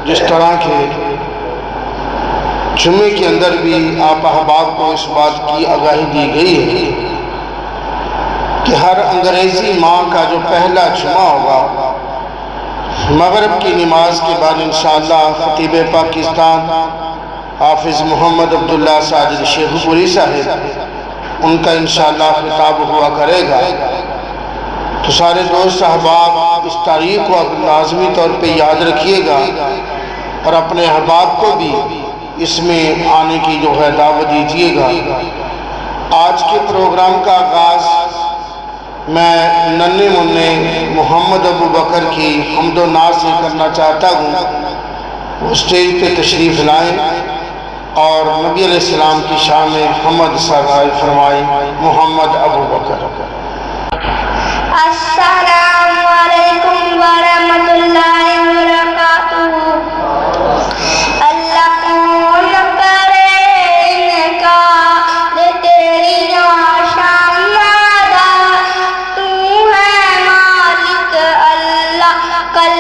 जिस तरह के जुम्मे के अंदर भी आप अहबाब को इस बात की आगाही दी गई है कि हर अंग्रेज़ी माह का जो पहला जुमा होगा मगरिब की नमाज के बाद इंशाअल्लाह खतीब पाकिस्तान हाफिज़ मोहम्मद अब्दुल्ला साजिद शेखपुरी साहब उनका इंशाअल्लाह खिताब हुआ करेगा। तो सारे दोस्त अहबाब इस तारीख को अब लाजमी तौर पे याद रखिएगा और अपने अहबाब को भी इसमें आने की जो है दावत दीजिएगा। आज के प्रोग्राम का आगाज़ मैं नन्हे मुन्ने मोहम्मद अबू बकर की हम्दो नाज से करना चाहता हूँ। वो स्टेज पे तशरीफ़ लाएँ और नबी अलैहिस्सलाम की शान में हम्द फरमाए। मोहम्मद अबू बकर। अस्सलामु अलैकुम वरहमतुल्लाहि वबरकातुहू। अल्लाह कौन करे इनकार तेरी शान, तू है मालिक अल्लाह कल